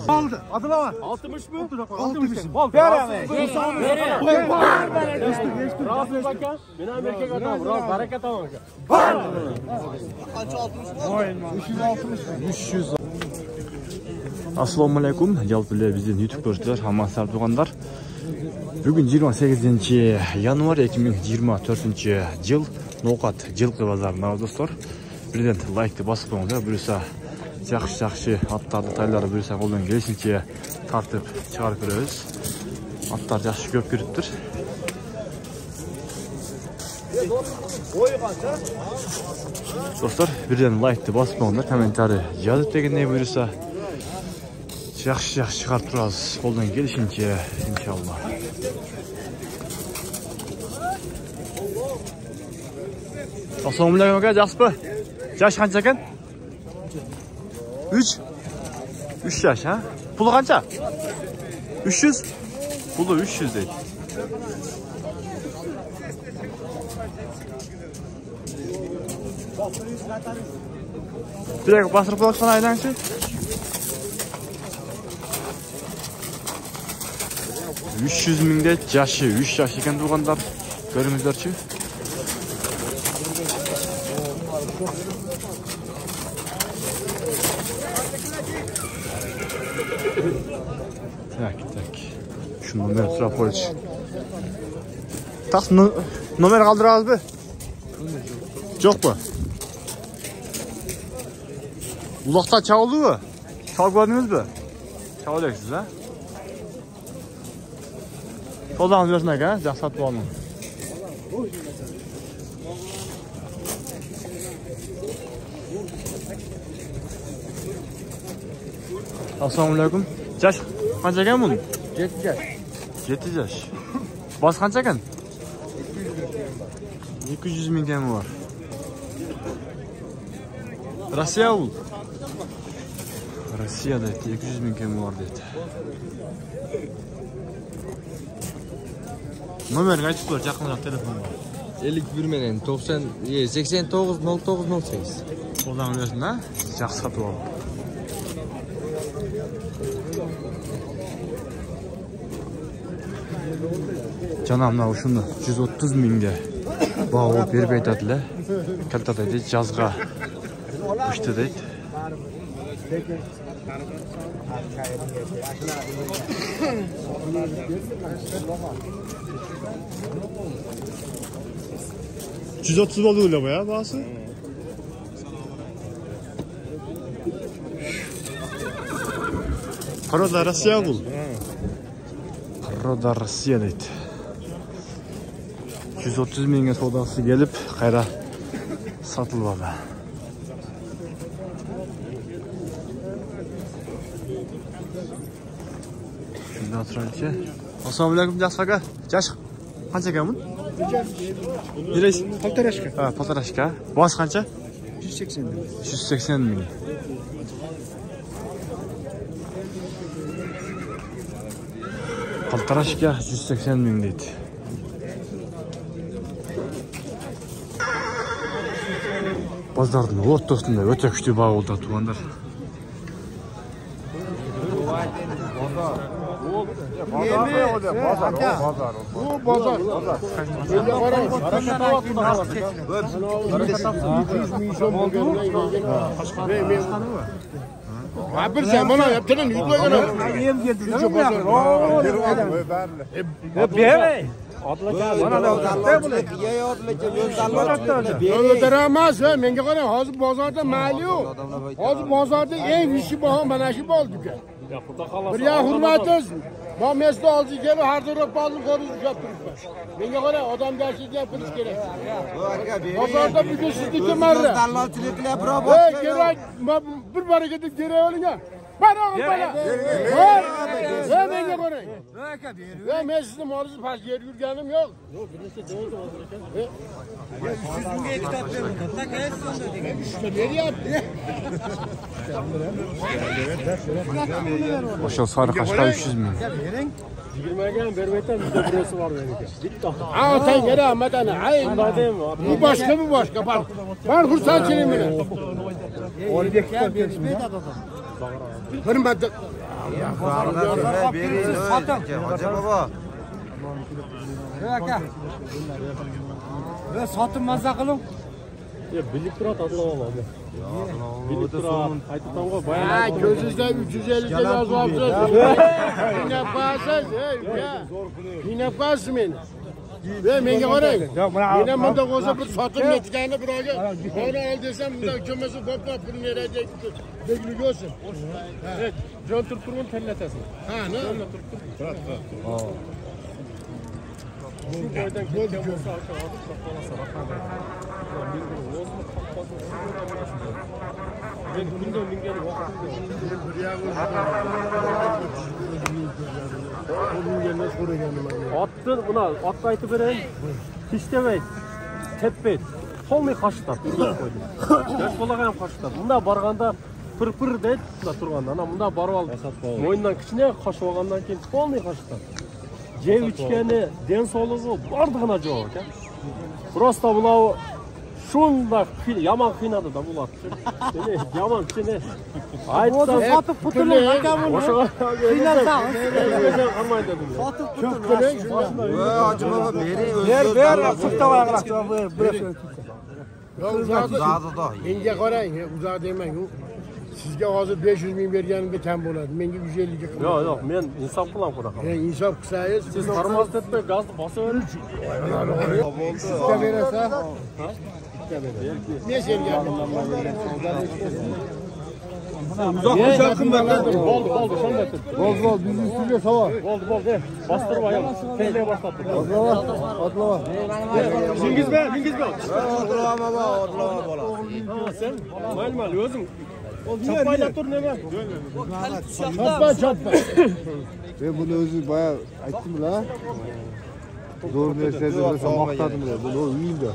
Aldı. Adı ne var? 60 mı? 60. Bol. Ver abi. Razı bakın. Ben Amerika kadar. Razı hareket tamam. Assalomu alaykum. Jalpılar bizden YouTube ko'ruvchilar, hammasizlar tuğanlar. Bugün 28-yanvar 2024-yil No'qat Jilqi bozorida do'stlar. Birden like bosib qo'yinglar. Buyursa yaxshi atlarni taylari buyursa qo'ldan kelishincha tartib chiqarib beramiz. Atlar yaxshi ko'p kiribdir. Do'stlar, birden like bosib qo'yinglar, kommentariy yozib deganday buyursa yaxshi chiqarib turamiz qo'ldan kelishincha inshaalloh. Assalomu alaykum aka, yaxshimi? Yosh qancha ekan? 3 yosh ha? Puli qancha? 300? Puli 300 deydi. Direkt bastırıp qo'ysan aylanchi. 300 mingda yaşı 3 yosh ekan tuğanlar. Ko'ringizlarchi. Tak. Şu numara sıra polis. Tas numara kaldırağız be. Çok mu? Uzakta çağıldı mı? Çağ gördünüz mü? Çağılacaksınız ha? Soldan versin aga, satıp alın. Assalomu alaykum. Yaş qancha ekan bunun? 7 yaş. 7 yaş. Bas qancha ekan? 200 ming mi var? Rossiya ul. Rossiyada 200 ming mi var dedi. Nomerini aytib qo'yar, yaqinroq telefon bor. 51 menen 90 89 09 08. Qo'ldan bersin ha? Yaxshi sotib ol. Canamlar şunu 130 mingga bağlı berib aytadilar. Kalta deydi, jazga uçtu deydi. %30 oluyor bu ya bazı. Paroda Rossiya bul. Paroda Rossiya deydi. 130 mingga savdosi gelip qayra satılıb abi. Şunda oturayınca. Assalomu alaykum Jasur aka. Yaş qancha ekan bu? Bileş. Paltarashka. Ha, paltarashka. Bos qancha? 180 ming. 180 ming. Paltarashka 180 ming deydi. Bozorning o'rtasida o'ta kuchli bog'da tuğanlar. Bozor. Bir sen bana yaptın yüklüğünü. Yem geldi. Öldüremez ve menge kadar hazır bozarda mali yok. Hazır bozarda en vişi bahan bana şu oldu ki. Bir ya hürmetiz. Ben mesle aldı geri hardırıp bazı koruz yaptırmış. Menge kadar adam dersi yapınız gerek. Bozarda bir geçizlik kemerle. Gerek bir bara gidip geri olunca. Bana bana. Ne menge kadar? Ya mesle marızı pas yer yürgenim yok. Oşal sarı kaşka 300 ming. Girmegen vermekten bizde burası var benimki. Aa sen geri Ahmet ana. Hayır. Bu başka bak. Var fırsat çelim bile. Onu bekliyorum. Hürmetli. Hoca baba. Ve satın mazza kılın. Ya bilip durat atılama abi. Bilip durat. Aytıptan koy bayan. Ha gözünüzde 350 de yaz olsun. Yine basız. Yine basız beni. Ve menge qarang. Yine bunda qo'sa bir sotib netgani birovga ona ol desam bunda ko'masa ko'plab pul berajak. Belgi olsun. Evet. Jon turib turgun tellatasan. Ha, ne? Shu joydan ketgan bo'lsa, aka olib qolsa raqamlar. O'zini ben bundan mingani Attın buna at aytib berayim. Hech demay. Tepbet. Polniy qashtab qo'ydim. Yosh bolaga ham qashtab. Bunda borganda pir deydi, bunda turganda. Ana bunda borib olib. Mo'yindan kichkina qoshib olgandan keyin polniy qashtab. Jey ichgani, den sog'lig'i bardig'ina jo'q ekan. Prosta bular shunda yomon qiynadi da bular. Yomon chini. Aytsam Sotib qutulib aka buni. Qiynalsa. Qolmaydi dedim. Sotib qutulib. Hoca baba beri Ber, sırtta ayaqlaq. Menga qarang, uzoq demang. Sizga hozir 500 ming berganimda kam bo'ladi. Menga 150 ga qiladi. Yo'q, men insof qilaman bunaqa. Insof qilsangiz, Siz qarmaz etmay gazni bosavering. sizga berasa, men senga Bo'ldi, shunday turib. Bol, bizni sizga savol. Bo'ldi. Bostirib ayol. Tezlik boshlabdi. Otlava. Mingizbe. Odlama bola. Sen mayl o'zing. Chapaylab tur nima? Choppa. Ben bunu özü bayağı aytdim la. Zor narsalarni rosa maqtadim la. Bu uyimda.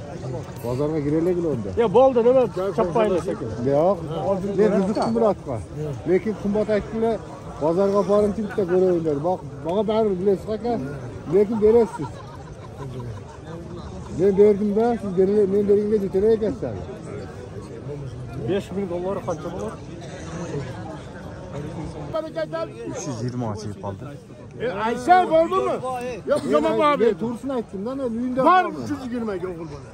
Bozorga girelagil onda. Ya bo'ldi nima? Chapaylar sekin. Yo'q, men qiziqdim bularga. Lekin qimmat aytdilar. Bozorga boring bitta ko'ravinglar. Bana baribir bilasiz aka. Lekin berasiz. Men berdim-da, siz men beringga yetar ekansizlar. $5000 qancha bo'lar? 320 ga chiqib qoldi. Ayşe oldu mu? Yok tamam abi. Ben Tursun aytdim da, uyimda. Var 320 ga o'g'il bola.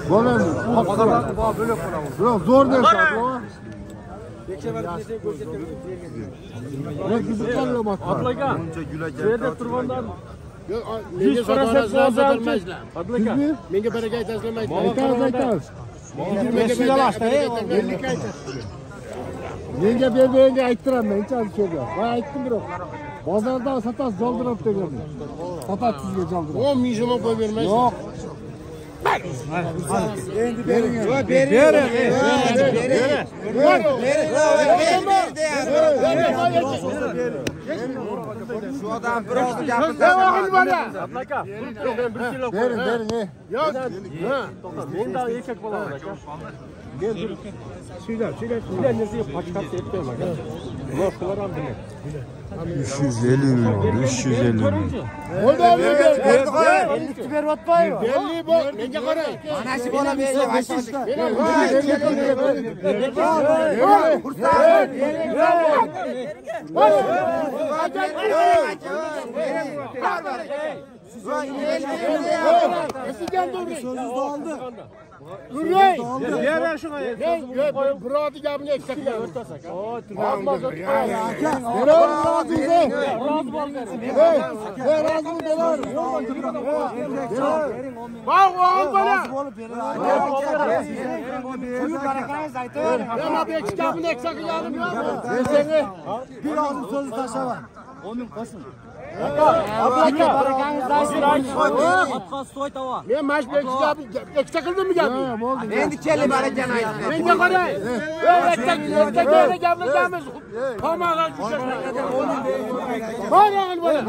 Bolam, zo'r narsa bu. Ben qiziqarlar Atlaga. Yerda turgandan Menga sotarasizlar, sotarmaysizlar. Atlaga. Menga baraka aytasizlar. aytamiz. 25 ga berashda, 50 ga aytasizlar. Menga bermaganga ayttiraman, hech so'ga. Va aytdim biroq. Bozorda sotasiz, joldirab dedim. Sotasiz sizga joldirab. 10 ming so'm qo'yib bermaysiz. Yo'q. Endi bering. Şu adam biroz gapirdi. Atlaga. Yo'q, men 1 kilo Bering. Yo'q. Men daha erkak bo'laman aka. Men bir Sizlar nesiga pachkat etmayman aka. Boshqalar ham biladi. 350 milyon, 350 milyon. Bo'ldi abi. 50 ga berib atmaymi? Belli bu. Menga qarang. Mana shu bola berib aytishdi. Sözünüzü aldı. Ürey. Ver şuna. Birovni gapini eksaklar. Bak oğul bana. Ben abi gapini eksaklarım ya. Bir ağzı sözü taşaman. Onun koşun. Atlaga. Men mash eksa qildimmi gapni? Endi kelib barakan ayt. Menga qarang. Eksa gaplashamiz. Tomog'im tushadi. Bor o'g'il bola.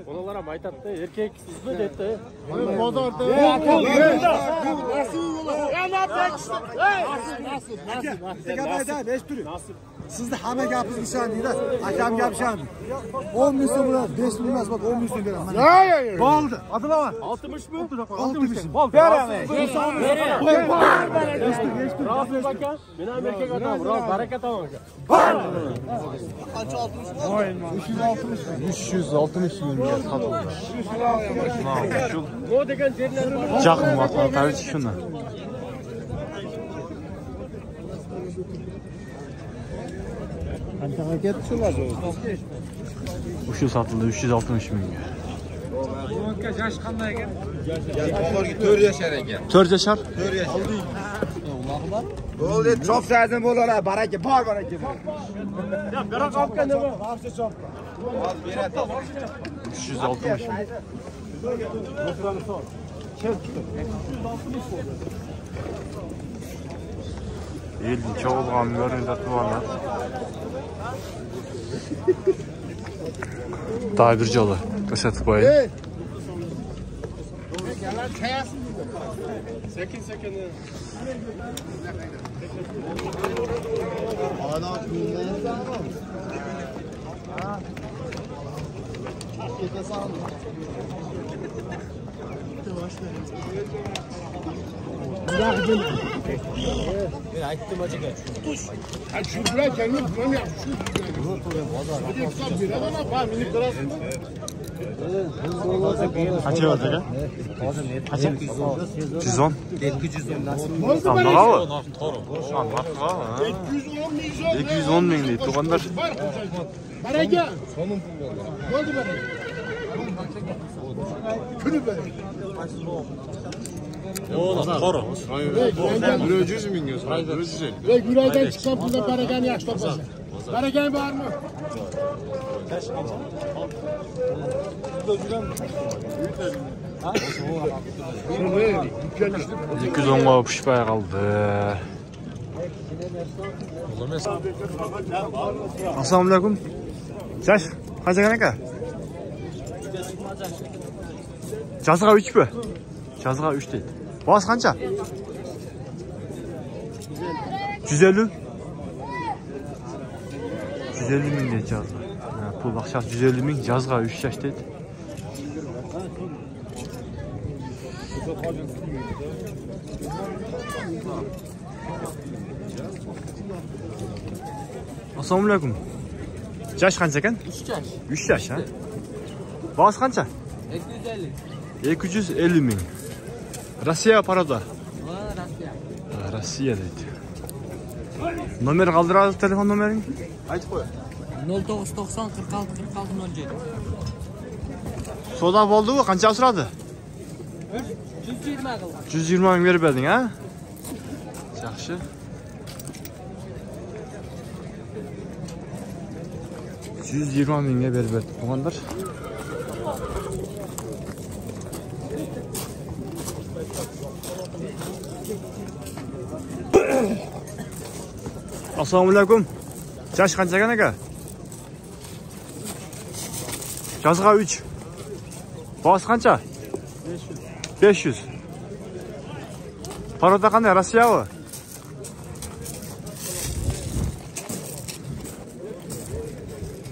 Onalar ham aytadi, erkak sizmi dedi. Bozorda. Nasib. Sizni hamma gapingizni ishondinglar. Akam gap ishondi. 10 ming so'm bilan 5 ming emas, bak 10 ming so'm beraman. Yo. Bo'ldi. Adilaman. 60 mi? 60 ming. Bol beraman. Rabbim aka, men ham erkak odam, baraka toping aka. 360 mingga sotdi. Bu degan yerlar bor. Jaqin vaqtda qarich shuni. Qanchaga ketdi shular? Shu sotildi 360 mingga. Aka yosh qanday ekan? Oxirgi 4 yashar ekan. 4 yashar. 4 yashar. Bo'ldi, chopsazim bo'lalar, baraka bor, baraka bor. Ya, bera qolgan nima? Hozir beradi. 360 ming. Elin çoğulğan göründe tuvarlar. Daha bir yolu kısatıp koyayım. Sekin. Ben aytdim acıga. Ha şuraya gelmek ben ya. Kaç olacak ha? Kaç? 110. Oldu Tamam bana. bravo. Şu an bak ha. 210 bin deyip tuğanlar. Baraka. Oldu bana. Külü bana. Böyle 100 ming göz. 150. Ve yüreğden çıkan burada barakanı yaş toplasın. Barakan var mı? Şuraya 210'a pişmeye kaldı. Assalamu alaikum. Yaş kaç aka? Жазға 3 pü? Жазға 3 değil. Boğaz kança? 150. 150 min deydi жазға. Pul akşası 150 min, жазға 3 yaş deydi. Assalamu alaikum. Yaş kança ekan? 3 yaş. 3 yaş ha? Boğaz kança? 250. 250 min. Rossiya parada. Rossiya. Rossiya deydi. Nomer kaldıralım, telefon numarini. Aytib qo'y. 0990 46 46 07. Soda oldu mu? Qancha suradı? 120 qildi. 120 ming berib berding, ha? Yaxshi. $120 mingga berib berdi. Tuğanlar. Assalomu alaykum. Yaş qancha ekan aka? Жазға 3. Boğaz qancha? 500. Paroda qanday? Rossiyavi?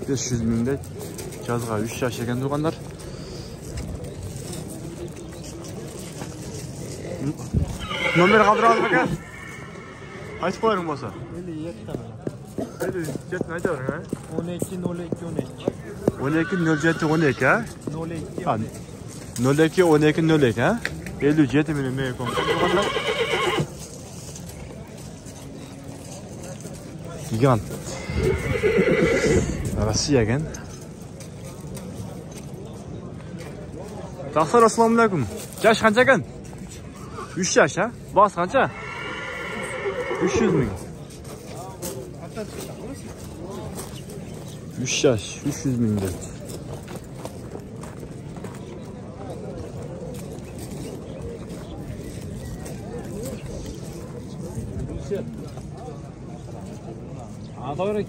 $500 mingdek. Жазға 3 yaş ekan tuğanlar. Nomer qaldıralım aka. Aytib qo'ying bo'lsa. 57 ne diyorsun ha? 12 02 12 07 12 ha? 02 Ha, 02 12 02 ha? 57 milyon ne yapalım? Gigant. Rossiya ekan. Taqsir, assalomu alaykum. Yaş qancha ekan? 3 yaş ha? Boğaz qancha? 300 ming. 3 yaş, 300 ming dedi. Doğru ki.